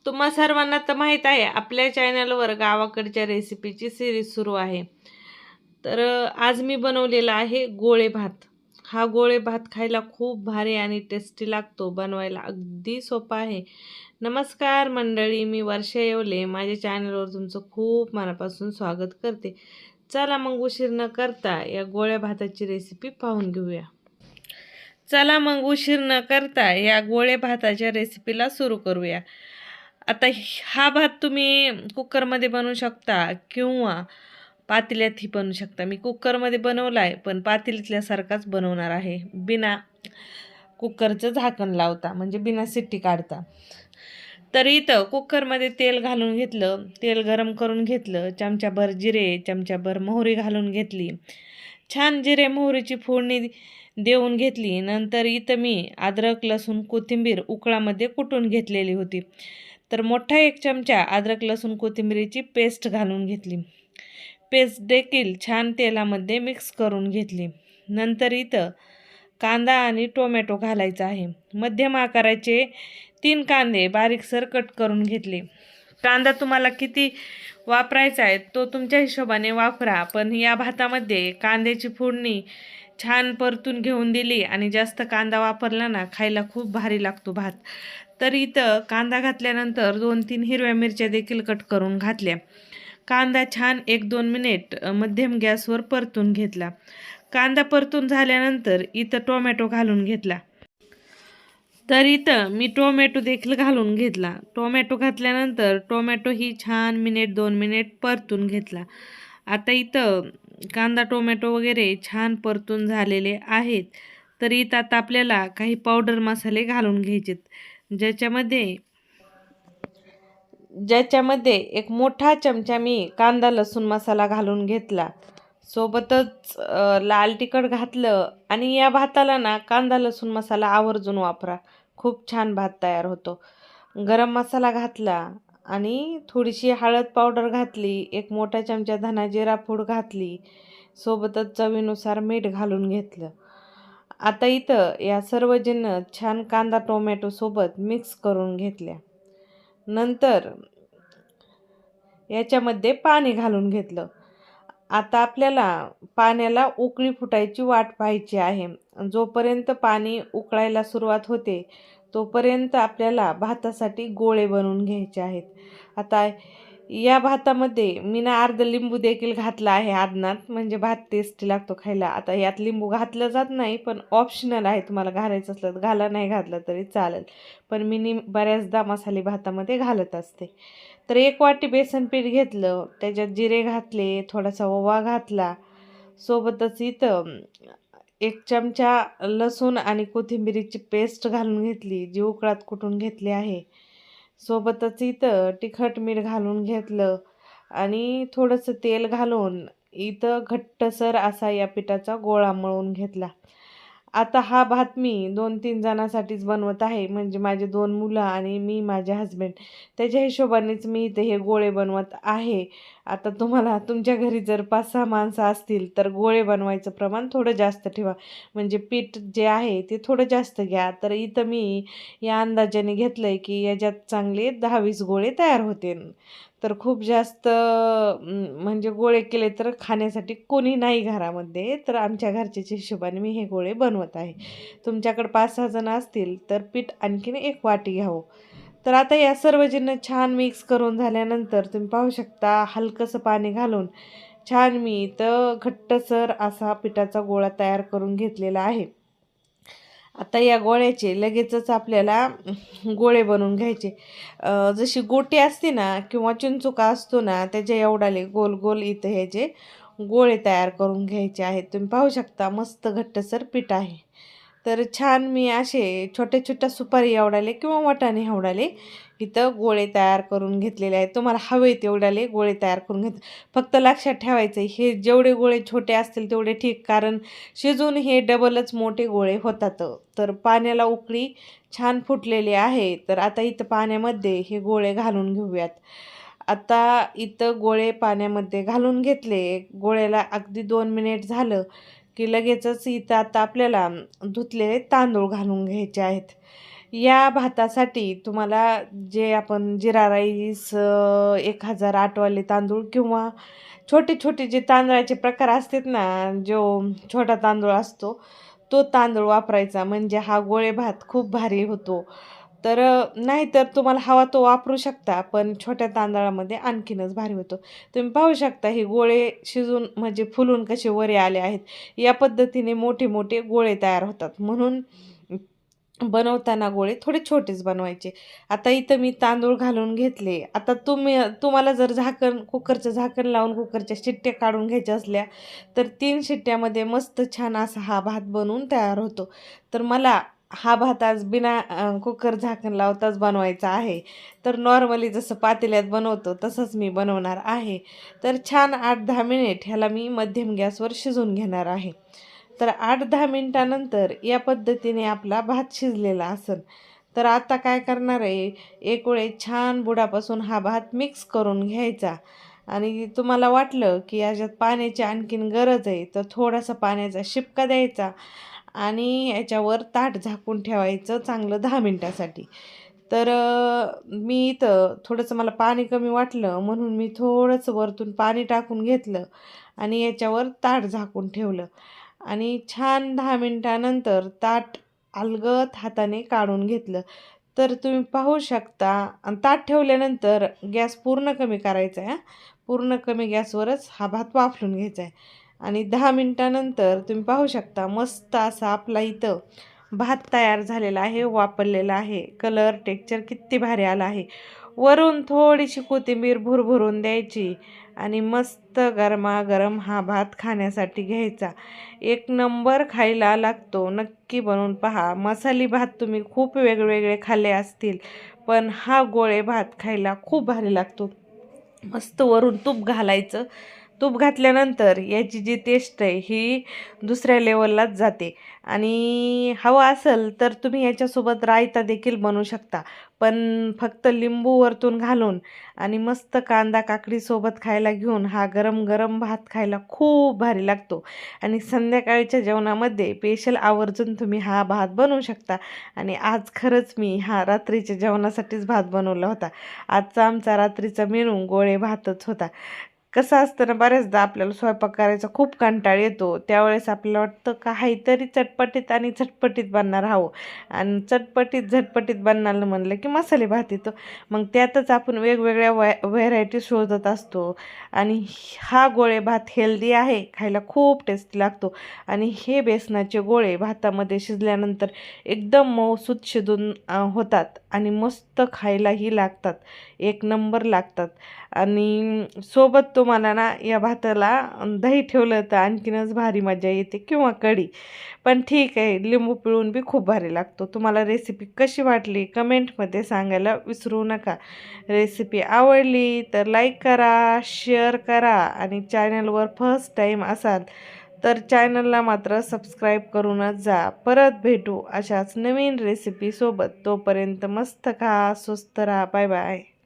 तुम्हा सर्वांना तर माहीत आहे आपल्या चॅनलवर गावाकडच्या रेसिपीची सिरीज सुरू आहे. तर आज मी बनवलेला आहे गोळे भात. हा गोळे भात खायला खूप भारी आणि टेस्टी लागतो. बनवायला अगदी सोपा आहे. नमस्कार मंडळी, मी वर्षा येवले. माझ्या चॅनलवर तुमचं खूप मनापासून स्वागत करते. चला मग उशीर न करता या गोळ्या भाताची रेसिपी पाहून घेऊया. उशीर न करता या गोळे भाताच्या रेसिपीला सुरू करूया. आता हा भात तुम्ही कुकरमध्ये बनवू शकता किंवा पातेल्यातही बनवू शकता. मी कुकरमध्ये बनवला आहे, पण पातेल्यातल्यासारखाच बनवणार आहे, बिना कुकरचं झाकण लावता, म्हणजे बिना शिट्टी काढता. तर इथं कुकरमध्ये तेल घालून घेतलं, तेल गरम करून घेतलं, चमचाभर जिरे, चमचाभर मोहरी घालून घेतली. छान जिरे मोहरीची फोडणी देऊन घेतली. नंतर इथं मी अद्रक लसूण कोथिंबीर उकळामध्ये कुटून घेतलेली होती. तर मोठा 1 चमचा अद्रक लसूण कोथिंबीरीची पेस्ट घालून घेतली. पेस्ट देखील छान तेलामध्ये मिक्स करून घेतली. नंतर इथं कांदा आणि टोमॅटो घालायचा आहे. मध्यम आकाराचे 3 कांदे बारीकसर कट करून घेतले. कांदा तुम्हाला किती वापरायचा आहे तो तुमच्या हिशोबाने वापरा, पण या भातामध्ये कांद्याची फोडणी छान परतून घेऊन दिली आणि जास्त कांदा वापरला ना, खायला खूप भारी लागतो भात. तर इथं कांदा घातल्यानंतर 2-3 हिरव्या मिरच्या देखील कट करून घातल्या. कांदा छान 1-2 मिनिट मध्यम गॅसवर परतून घेतला. कांदा परतून झाल्यानंतर इथं टोमॅटो घालून घेतला. तर इथं मी टोमॅटो देखील घालून घेतला. टोमॅटो घातल्यानंतर टोमॅटो ही छान 1-2 मिनिट परतून घेतला. आता इथं कांदा टोमॅटो वगैरे छान परतून झालेले आहेत. तर इथं आता आपल्याला काही पावडर मसाले घालून घ्यायचेत, ज्याच्यामध्ये ज्याच्यामध्ये 1 मोठा चमचा मी कांदा लसूण मसाला घालून घेतला. सोबतच लाल तिखट घातलं. आणि या भाताला ना कांदा लसूण मसाला आवर्जून वापरा, खूप छान भात तयार होतो. गरम मसाला घातला आणि थोडीशी हळद पावडर घातली. 1 मोठा चमचा धना जिरा पूड घातली. सोबतच चवीनुसार मीठ घालून घेतलं. आता इथं या सर्व जिन्नस छान कांदा टोमॅटो सोबत मिक्स करून घेतल्या. नंतर याच्यामध्ये पाणी घालून घेतलं. आता आपल्याला पाण्याला उकळी फुटायची वाट पाहायची आहे. जोपर्यंत पाणी उकळायला सुरुवात होते तोपर्यंत आपल्याला भातासाठी गोळे बनवून घ्यायचे आहेत. आता या भातामध्ये मी ना अर्ध लिंबू देखील घातला आहे आदनात, म्हणजे भात टेस्टी लागतो खायला. आता यात लिंबू घातलं जात नाही, पण ऑप्शनल आहे, तुम्हाला घालायचं असलं तर घाला, नाही घातलं तरी चालेल. पण मी बऱ्याचदा मसाले भातामध्ये घालत असते. तर 1 वाटी बेसन पीठ घेतलं, त्याच्यात जिरे घातले, थोडासा ओवा घातला. सोबतच इथं 1 चमचा लसूण आणि कोथिंबीरीची पेस्ट घालून घेतली, जी उकळात कुटून घेतली आहे. सोबतच इथं तिखट मीठ घालून घेतलं आणि थोडंसं तेल घालून इथं घट्टसर असा या पिठाचा गोळा मळून घेतला. आता हा भात मी 2-3 जणांसाठीच बनवत आहे, म्हणजे माझे 2 मुलं आणि मी, माझे हसबंड. त्याच्या हिशोबानेच मी इथे हे गोळे बनवत आहे. आता तुम्हाला तुमच्या घरी जर 5-6 माणसं असतील तर गोळे बनवायचं प्रमाण थोडं जास्त ठेवा, म्हणजे पीठ जे आहे ते थोडं जास्त घ्या. तर इथं मी या अंदाजाने घेतलं आहे की याच्यात चांगले 10-20 गोळे तयार होतील. तर खूप जास्त म्हणजे गोळे केले तर खाण्यासाठी कोणी नाही घरामध्ये, तर आमच्या घरच्याच्या हिशोबाने मी हे गोळे बनवत आहे. तुमच्याकडे 5-6 जण असतील तर पीठ आणखीन 1 वाटी घ्यावं. तर आता या सर्व जिन्नस छान मिक्स करून झाल्यानंतर तुम्ही पाहू शकता हलकंसं पाणी घालून छान मी इथं घट्टसर असा पिठाचा गोळा तयार करून घेतलेला आहे. आता या गोळ्याचे लगेचच आपल्याला गोळे बनवून घ्यायचे. जशी गोटी असते ना किंवा चिंचुका असतो ना, त्याच्या एवढाले गोल गोल इथं ह्याचे गोळे तयार करून घ्यायचे आहेत. तुम्ही पाहू शकता मस्त घट्टसर पीठ आहे. तर छान मी असे छोट्या छोट्या सुपारी एवढाले किंवा वाटाणे एवढाले इथं गोळे तयार करून घेतलेले आहेत. तुम्हाला हवे तेवढाले गोळे तयार करून घेत. फक्त लक्षात ठेवायचं हे जेवढे गोळे छोटे असतील तेवढे ठीक, कारण शिजून हे डबलच मोठे गोळे होतात. तर पाण्याला उकळी छान फुटलेली आहे. तर आता इथं पाण्यामध्ये हे गोळे घालून घेऊयात. आता इथं गोळे पाण्यामध्ये घालून घेतले. गोळ्याला अगदी 2 मिनिट झालं की लगेचच इथं आता आपल्याला धुतलेले तांदूळ घालून घ्यायचे आहेत. या भातासाठी तुम्हाला जे आपण जिरा राईस 1008 वाले तांदूळ किंवा छोटे-छोटे जे तांदळाचे प्रकार असतात ना, जो छोटा तांदूळ असतो, तो तांदूळ वापरायचा म्हणजे हा गोळे भात खूप भारी होतो. तर नाहीतर तुम्हाला हवा तो वापरू शकता, पण छोट्या तांदळामध्ये आणखीनच भारी होतो. तुम्ही पाहू शकता हे गोळे शिजून म्हणजे फुलून कसे वरे आले आहेत. या पद्धतीने मोठे-मोठे गोळे तयार होतात. म्हणून बनवताना गोळे थोडे छोटेच बनवायचे. आता इथं मी तांदूळ घालून घेतले. आता तुम्हाला जर कुकरचं झाकण लावून कुकरच्या शिट्ट्या काढून घ्यायच्या असल्या, तर 3 शिट्ट्यामध्ये मस्त छान असा हा भात बनवून तयार होतो. तर मला हा भात आज बिना कुकर झाकण लावताच बनवायचा आहे. तर नॉर्मली जसं पातेल्यात बनवतो तसंच मी बनवणार आहे. तर छान 8-10 मिनिट ह्याला मी मध्यम गॅसवर शिजवून घेणार आहे. तर 8-10 मिनिटानंतर या पद्धतीने आपला भात शिजलेला असेल. तर आता काय करणार आहे, एक वेळेस छान बुडापासून हा भात मिक्स करून घ्यायचा आणि तुम्हाला वाटलं की याच्यात पाण्याची आणखीन गरज आहे, तर थोडासा पाण्याचा शिपका द्यायचा आणि याच्यावर ताट झाकून ठेवायचं चांगलं 10 मिनिटासाठी. तर मी इथं थोडंसं मला पाणी कमी वाटलं म्हणून मी थोडंसं वरतून पाणी टाकून घेतलं आणि याच्यावर ताट झाकून ठेवलं. आणि छान 10 मिनिटानंतर ताट अलगद हाताने काढून घेतलं. तर तुम्ही पाहू शकता आणि ताट ठेवल्यानंतर गॅस पूर्ण कमी करायचा आहे हां. पूर्ण कमी गॅसवरच हा भात वाफलून घ्यायचा आहे. आणि 10 मिनिटानंतर तुम्ही पाहू शकता मस्त असा आपला इथं भात तयार झालेला आहे, वापरलेला आहे. कलर, टेक्स्चर किती भारी आला आहे. वरून थोडीशी कोथिंबीर भुरभुरून द्यायची आणि मस्त गरमागरम हा भात खाण्यासाठी घ्यायचा. एक नंबर खायला लागतो. नक्की बनवून पहा. मसाली भात तुम्ही खूप वेगवेगळे खाल्ले असतील, पण हा गोळे भात खायला खूप भारी लागतो. मस्त वरून तूप घालायचं. तूप घातल्यानंतर याची जी टेस्ट आहे ही दुसऱ्या लेवललाच जाते आणि हवं असेल तर तुम्ही याच्यासोबत रायता देखील बनवू शकता. पण फक्त लिंबू वरतून घालून आणि मस्त कांदा काकडीसोबत खायला घेऊन हा गरम-गरम भात खायला खूप भारी लागतो आणि संध्याकाळच्या जेवणामध्ये स्पेशल आवर्जून तुम्ही हा भात बनवू शकता आणि आज खरंच मी हा रात्रीच्या जेवणासाठीच भात बनवला होता. आजचा आमचा रात्रीचा मेनू गोळे भातच होता. कसं असतं ना, बऱ्याचदा आपल्याला स्वयंपाक करायचा खूप कंटाळा येतो. त्यावेळेस आपल्याला वाटतं काहीतरी चटपटीत आणि झटपटीत बनणार हवं आणि चटपटीत, झटपटीत बनणार म्हणलं की मसाले भात येतो. मग त्यातच आपण वेगवेगळ्या व्हेरायटी शोधत असतो आणि हा गोळे भात हेल्दी आहे, खायला खूप टेस्टी लागतो आणि हे बेसनाचे गोळे भातामध्ये शिजल्यानंतर एकदम मऊसूत शिजून होतात आणि मस्त खायलाही लागतात. एक नंबर लागतात आणि सोबत तुम्हाला ना या भाताला दही ठेवलं तर आणखीनच भारी मजा येते किंवा कढी. पण ठीक आहे, लिंबू पिळून बी खूप भारी लागतो. तुम्हाला रेसिपी कशी वाटली कमेंटमध्ये सांगायला विसरू नका. रेसिपी आवडली तर लाईक करा, शेअर करा आणि चॅनलवर फर्स्ट टाईम असाल तर चॅनलला मात्र सबस्क्राईब करूनच जा. परत भेटू अशाच नवीन रेसिपीसोबत. तोपर्यंत मस्त खा, स्वस्त राहा. Bye bye.